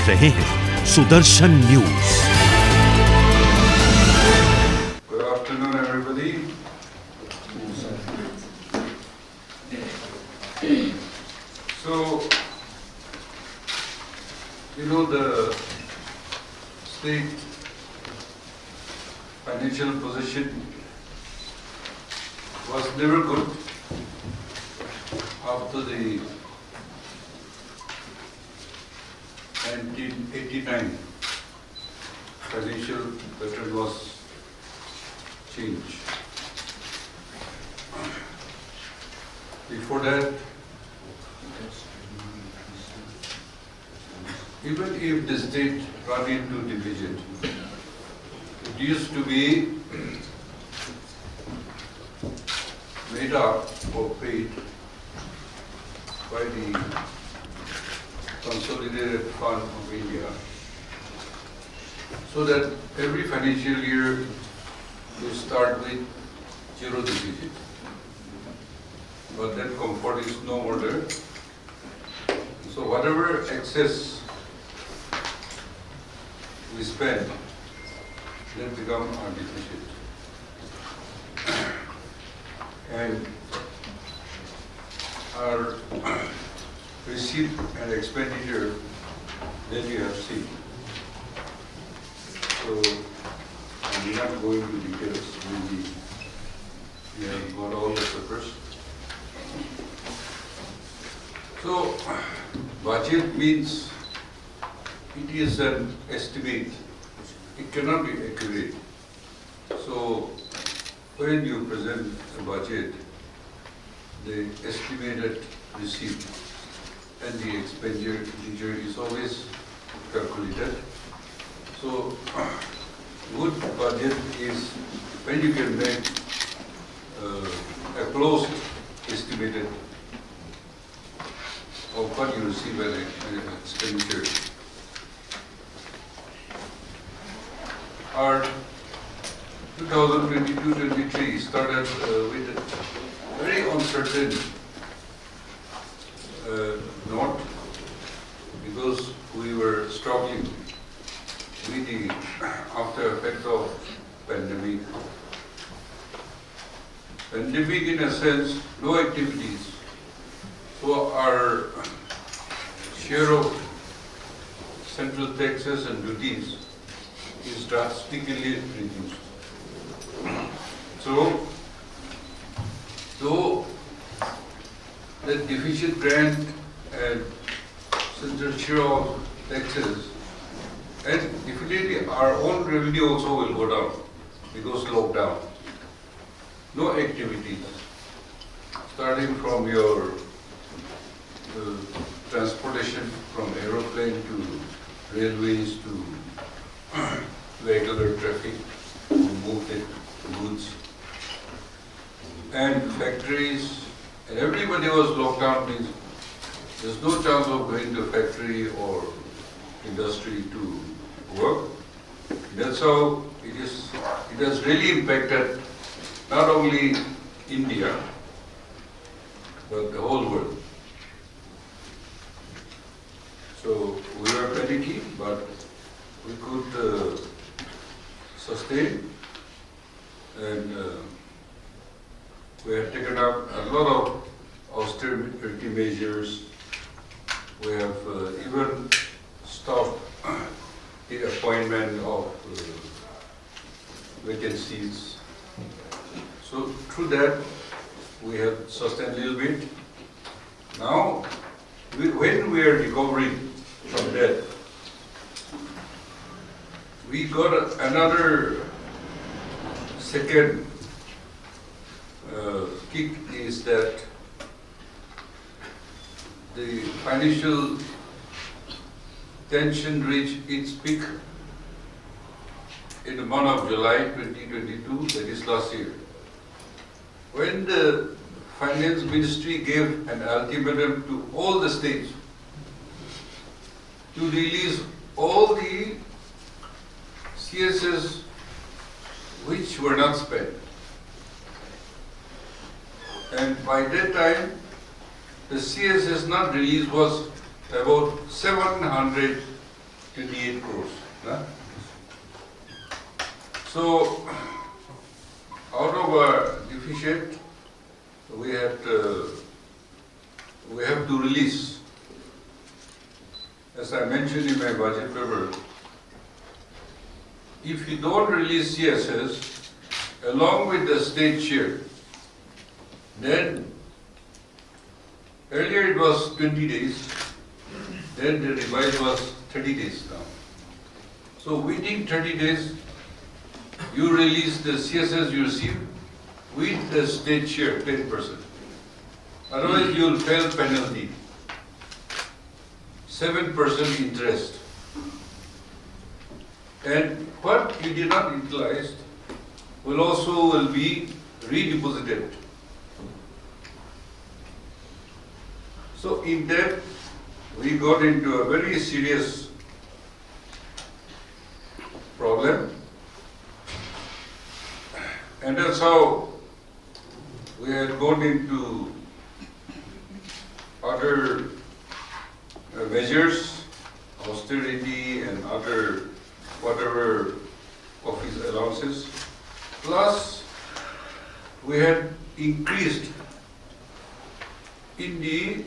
रहे हैं Sudarshan news. Good afternoon, everybody. So, you know, the state financial position was never good after the 1989 financial pattern was changed. Before that, even if the state run into deficit, it used to be made up or paid by the Consolidated Fund of India, so that every financial year you start with zero deficit. But that comfort is no more there. So whatever excess we spend, that become our deficit. And our receipt and expenditure, then you have seen. So I'm not going to details. We have got all the papers. So budget means it is an estimate. It cannot be accurate. So when you present a budget, the estimated receipt and the expenditure is always calculated. So good budget is when you can make a close estimated of what you receive as an expenditure. Our 2022-23 started with a very uncertain note, because we were struggling with the after effects of pandemic. Pandemic, in a sense, no activities. So our share of central taxes and duties is drastically reduced. So, though the deficit grant and central share of taxes, and definitely our own revenue also will go down because lockdown. No activities, starting from your transportation from aeroplane to railways to regular traffic to move the goods, and factories, and everybody was locked down. Means there's no chance of going to factory or industry to work. That's how it is. It has really impacted not only India but the whole world. So we were panicky, but we could sustain, and we have taken up a lot of austerity measures. We have even stopped the appointment of vacancies. So through that, we have sustained a little bit. Now, when we are recovering from that, we got another second kick, is that the financial tension reached its peak in the month of July 2022, that is last year, when the Finance Ministry gave an ultimatum to all the states to release all the CSS which were not spent. And by that time, the CSS not released was about 700 28 crores. Huh? So, out of our deficit, we have to release, as I mentioned in my budget paper, if you don't release CSS along with the state share, then earlier it was 20 days, then the revised was 30 days now. So within 30 days, you release the CSS you receive with the state share 10%. Otherwise, you will pay penalty, 7% interest. And what you did not utilize will be redeposited. So in that, we got into a very serious problem, and that's how we had gone into other measures, austerity and other whatever office allowances. Plus, we had increased in the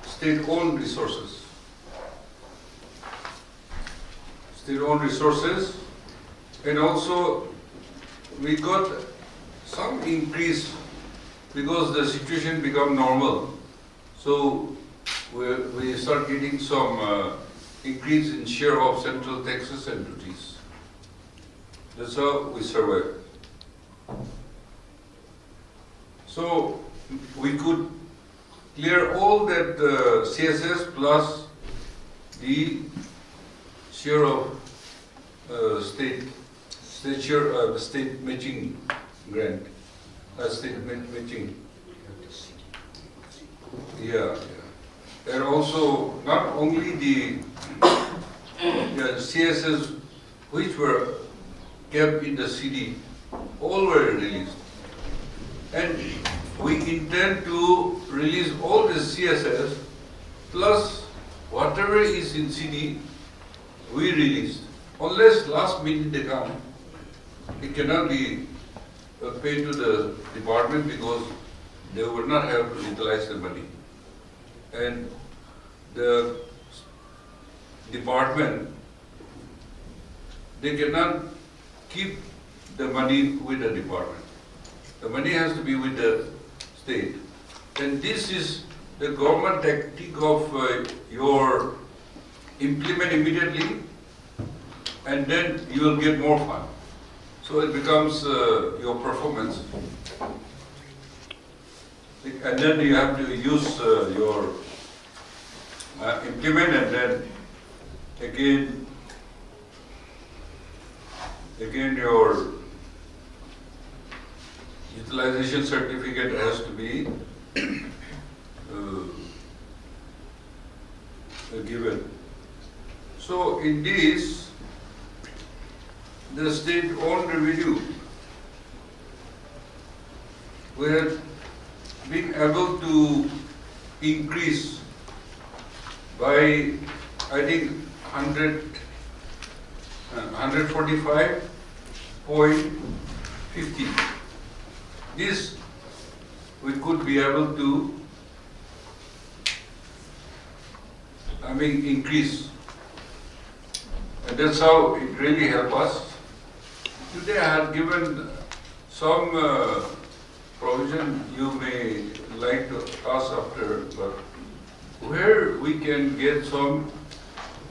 state-owned resources. State-owned resources, and also we got some increase because the situation become normal. So we start getting some increase in share of central taxes and duties. That's how we survive. So we could clear all that CSS plus the share of state share, state matching grant, state matching. Yeah. And also not only the CSS which were kept in the CD, all were released. And we intend to release all the CSS plus whatever is in CD, we released. Unless last minute they come, it cannot be paid to the department because they would not have to utilize the money. And the department, they cannot keep the money with the department. The money has to be with the state. And this is the government tactic of your implement immediately and then you will get more fund. So it becomes your performance. And then you have to use your implement, and then again your utilization certificate has to be given. So in this, the state-owned revenue, we have been able to increase by, I think, 145.50. This we could be able to, increase. And that's how it really helped us. Today I have given some provision you may like to ask after, but where we can get some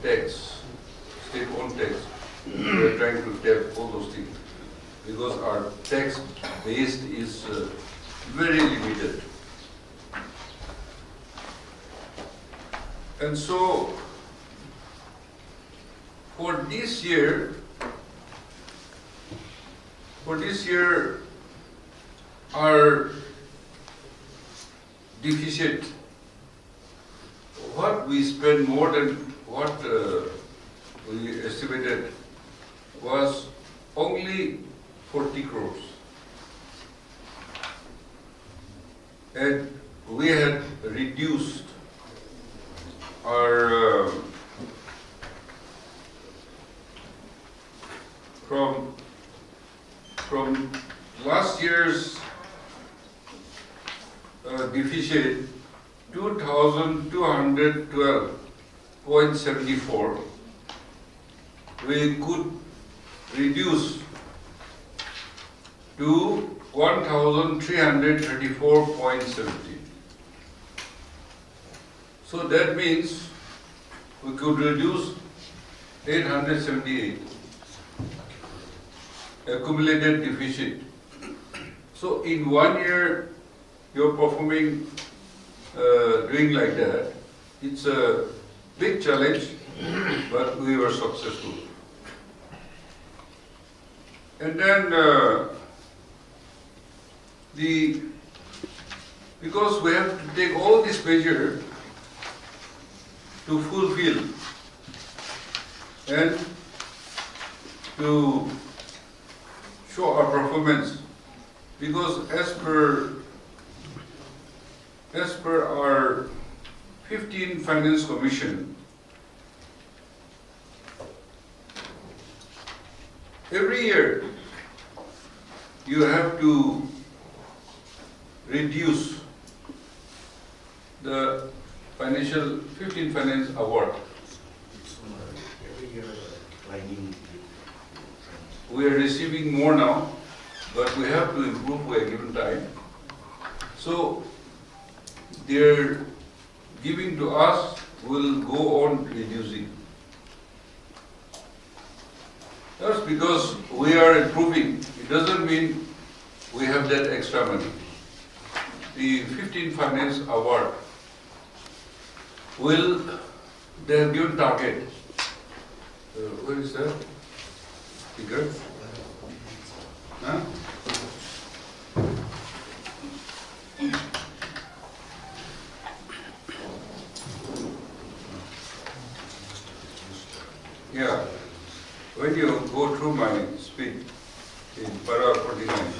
tax, state-owned tax, we are trying to tap all those things because our tax base is very limited. And so, for this year, our deficit, what we spent more than what we estimated was only 40 crores. And we had reduced are from last year's deficit 2,212.74, we could reduce to 1,334.70. So that means we could reduce 878 accumulated deficit. So in 1 year, you're performing, doing like that. It's a big challenge, but we were successful. And then because we have to take all this measure to fulfill and to show our performance, because as per our 15th Finance Commission, every year you have to reduce the 15th Finance Award. Every year declining. We are receiving more now, but we have to improve by a given time. So their giving to us will go on reducing. That's because we are improving. It doesn't mean we have that extra money. The 15th Finance Award they have given target. Where is that figure? Huh? Yeah, when you go through my speech in Para 49,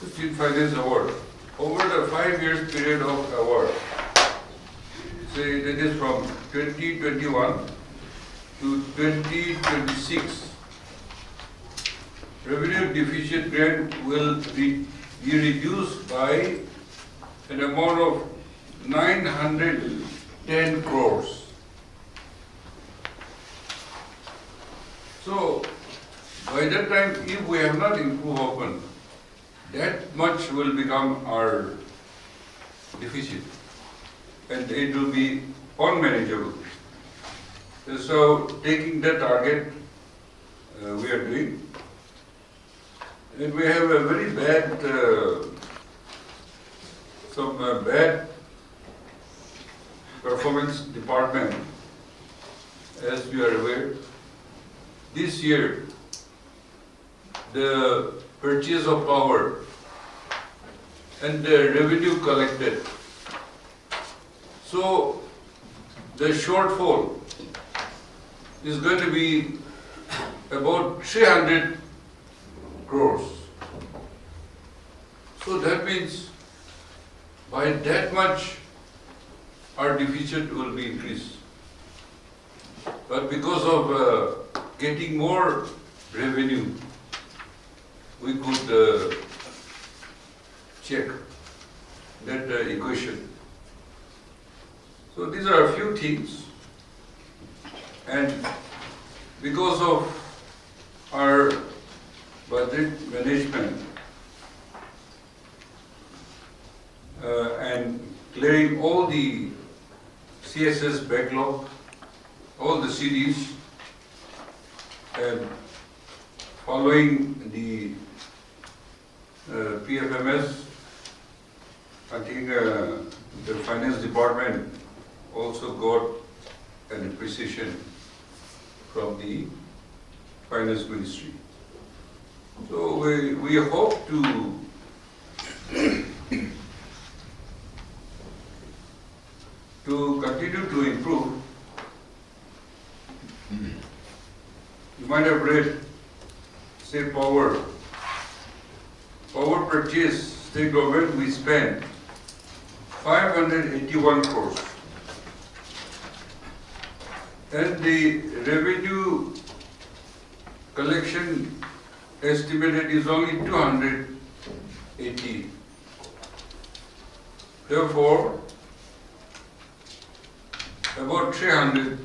15th Finance Award, over the 5 years period of award, say that is from 2021 to 2026, revenue deficit grant will be reduced by an amount of 910 crores. So, by that time, if we have not improved often, that much will become our deficit, and it will be unmanageable. So, taking that target, we are doing, and we have a very bad, bad performance department, as we are aware. This year, the purchase of power and the revenue collected. So the shortfall is going to be about 300 crores. So that means by that much our deficit will be increased. But because of getting more revenue, we could check that equation. So these are a few things, and because of our budget management and clearing all the CSS backlog, all the CDs, and following the PFMS, I think the finance department also got an appreciation from the finance ministry. So we hope to continue to improve. You might have read, say, power purchase, state government, we spent 581 crores. and the revenue collection estimated is only 280. Therefore, about 300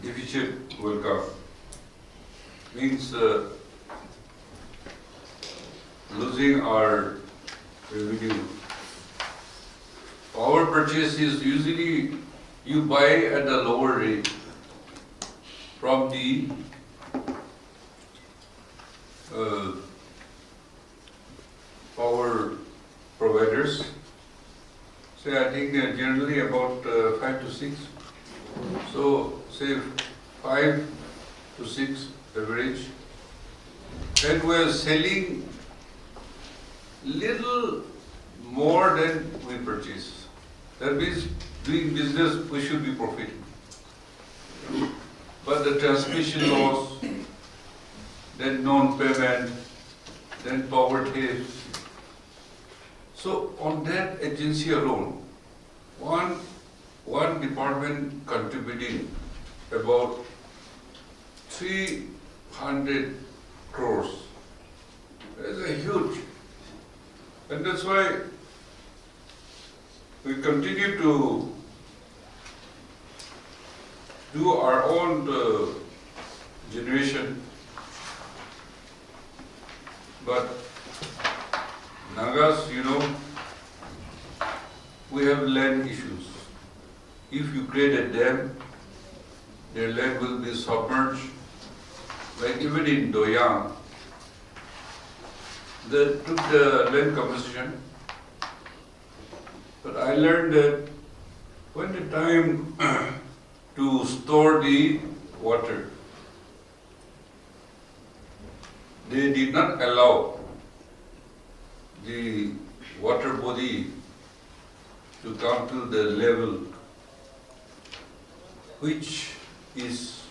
deficit will come. Means losing our revenue. Power purchase is usually you buy at a lower rate from the power providers. Say I think generally about 5 to 6. So say 5 to 6 average. And we are selling little more than we purchase. That means doing business we should be profiting. But the transmission loss, then non-payment, then power theft. So on that agency alone, one department contributing about 300 crores. That is a huge. And that's why we continue to do our own generation. But Nagas, we have land issues. If you create a dam, their land will be submerged. Like even in Doyang, they took the land compensation. But I learned that when the time to store the water, they did not allow the water body to come to the level which is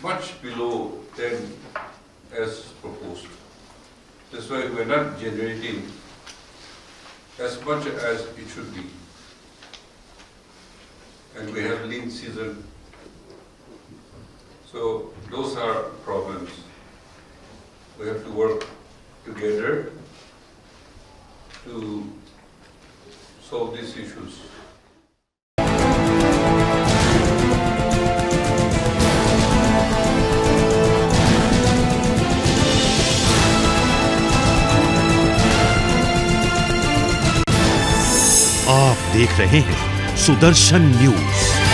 much below 10 as proposed. That's why we are not generating as much as it should be. And we have lean season. So those are problems. We have to work together to solve these issues. आप देख रहे हैं Sudarshan news.